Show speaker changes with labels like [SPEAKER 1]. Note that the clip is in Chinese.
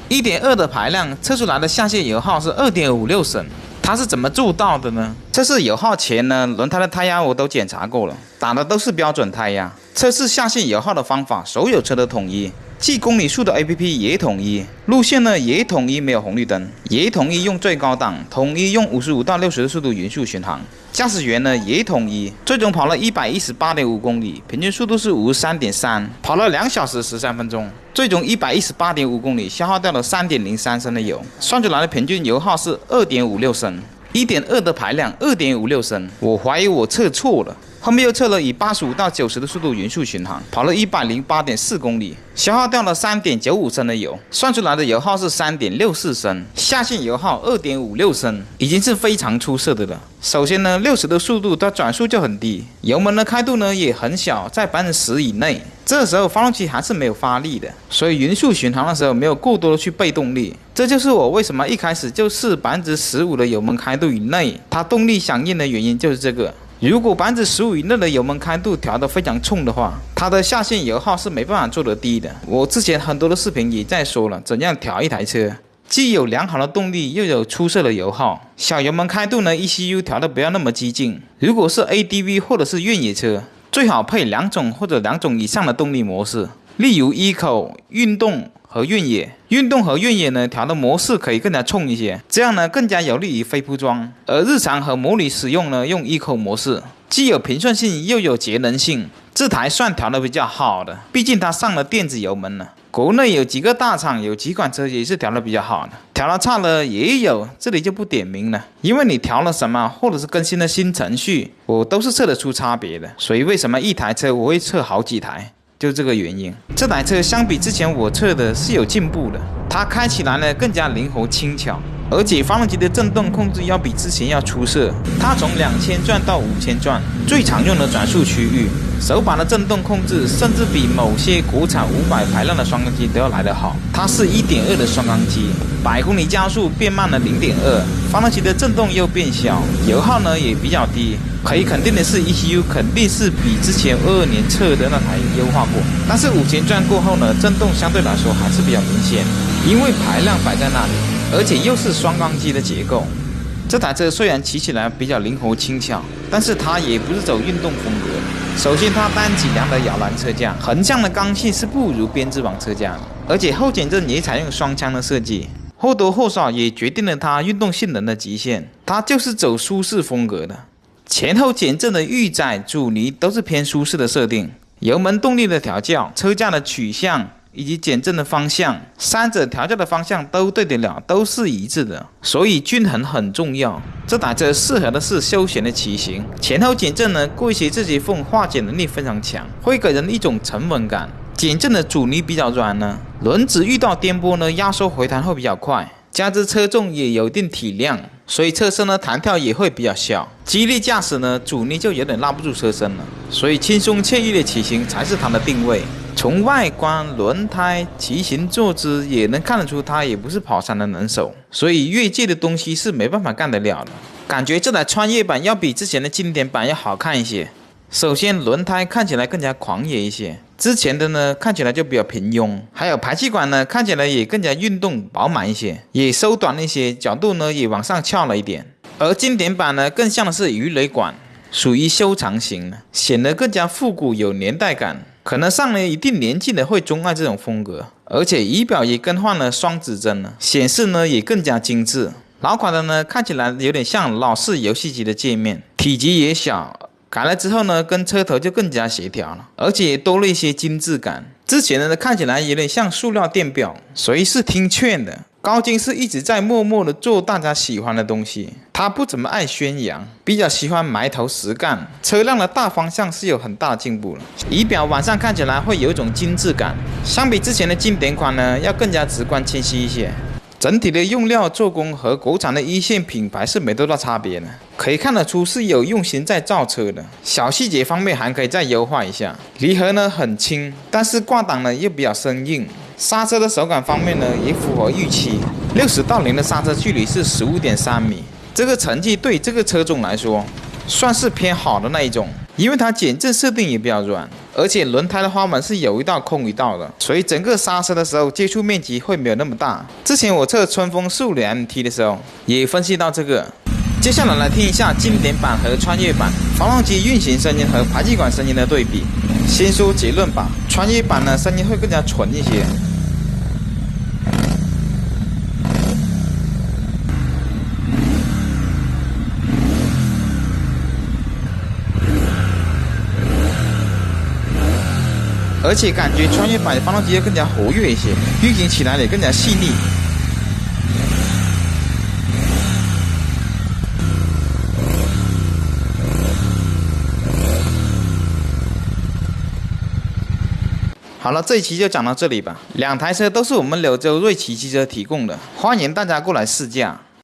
[SPEAKER 1] 1.2的排量测出来的下线油耗是2.56升，它是怎么做到的呢？测试油耗前呢，轮胎的胎压我都检查过了，打的都是标准胎压。测试下线油耗的方法，所有车都统一，记公里数的 APP 也统一，路线呢也统一，没有红绿灯，也统一用最高档，统一用55到60的速度匀速巡航。驾驶员呢也统一，最终跑了118.5公里，平均速度是53.3，跑了2小时13分钟，最终118.5公里，消耗掉了3.03升的油，算出来的平均油耗是2.56升。1.2的排量2.56升，我怀疑我测错了。后面又测了以85到90的速度匀速巡航，跑了108.4公里，消耗掉了3.95升的油，算出来的油耗是3.64升，下线油耗2.56升，已经是非常出色的了。首先呢，60的速度它转速就很低，油门的开度呢也很小，在10%以内。这时候发动机还是没有发力的，所以匀速巡航的时候没有过多的去备动力。这就是我为什么一开始就试15%的油门开度以内，它动力响应的原因就是这个。如果15%以内的油门开度调得非常冲的话，它的下线油耗是没办法做得低的。我之前很多的视频也在说了，怎样调一台车，既有良好的动力，又有出色的油耗。小油门开度呢 ，ECU 调得不要那么激进。如果是 ADV 或者是越野车，最好配2种或者2种以上的动力模式，例如 Eco、运动和越野。运动和越野呢，调的模式可以更加冲一些，这样呢更加有利于非铺装。而日常和模拟使用呢，用 Eco 模式，既有平顺性又有节能性。这台算调的比较好的，毕竟它上了电子油门了。国内有几个大厂有几款车也是调的比较好的，调的差的也有，这里就不点名了，因为你调了什么或者是更新了新程序，我都是测得出差别的。所以为什么一台车我会测好几台？就这个原因，这台车相比之前我测的是有进步的，它开起来呢更加灵活轻巧，而且发动机的震动控制要比之前要出色。它从2000转到5000转，最常用的转速区域，手把的震动控制甚至比某些国产500排量的双缸机都要来得好。它是1.2的双缸机，100公里加速变慢了0.2，发动机的震动又变小，油耗呢也比较低。可以肯定的是 ，ECU 肯定是比之前22年测的那台优化过，但是5000转过后呢，震动相对来说还是比较明显，因为排量摆在那里，而且又是双缸机的结构。这台车虽然骑起来比较灵活轻巧，但是它也不是走运动风格。首先，它单脊梁的摇篮车架，横向的刚性是不如编织网车架的，而且后减震也采用双腔的设计，或多或少也决定了它运动性能的极限。它就是走舒适风格的。前后减震的预载阻尼都是偏舒适的设定，油门动力的调教、车架的取向以及减震的方向，三者调教的方向都对得了，都是一致的，所以均衡很重要。这台车适合的是休闲的骑行，前后减震呢，过一些这些缝化解能力非常强，会给人一种沉稳感。减震的阻尼比较软呢，轮子遇到颠簸呢，压缩回弹会比较快，加之车重也有一定体量，所以车身呢弹跳也会比较小，激烈驾驶呢阻尼就有点拉不住车身了，所以轻松惬意的骑行才是它的定位。从外观、轮胎、骑行坐姿也能看得出它也不是跑山的能手，所以越界的东西是没办法干得了的。感觉这台穿越版要比之前的经典版要好看一些。首先轮胎看起来更加狂野一些，之前的呢看起来就比较平庸，还有排气管呢看起来也更加运动饱满一些，也收短了一些，角度呢也往上翘了一点。而经典版呢更像的是鱼雷管，属于修长型的，显得更加复古有年代感。可能上了一定年纪的会钟爱这种风格，而且仪表也更换了双指针了，显示呢也更加精致。老款的呢看起来有点像老式游戏机的界面，体积也小，改了之后呢跟车头就更加协调了，而且也多了一些精致感。之前的呢看起来有点像塑料电表，所以是听劝的。高金是一直在默默的做大家喜欢的东西，他不怎么爱宣扬，比较喜欢埋头实干。车辆的大方向是有很大的进步了，仪表晚上看起来会有一种精致感，相比之前的经典款呢，要更加直观清晰一些。整体的用料做工和国产的一线品牌是没多大差别的，可以看得出是有用心在造车的。小细节方面还可以再优化一下，离合呢很轻，但是挂档呢又比较生硬。刹车的手感方面呢也符合预期，60到0的刹车距离是15.3米，这个成绩对这个车种来说算是偏好的那一种，因为它减震设定也比较软，而且轮胎的花纹是有一道空一道的，所以整个刹车的时候接触面积会没有那么大。之前我测春风1500MT 的时候也分析到这个。接下来来听一下经典版和穿越版发动机运行声音和排气管声音的对比。先说结论吧，穿越版呢声音会更加纯一些。而且感觉穿越版的发动机要更加活跃一些，运行起来也更加细腻。好了，这一期就讲到这里吧。两台车都是我们柳州瑞奇汽车提供的，欢迎大家过来试驾。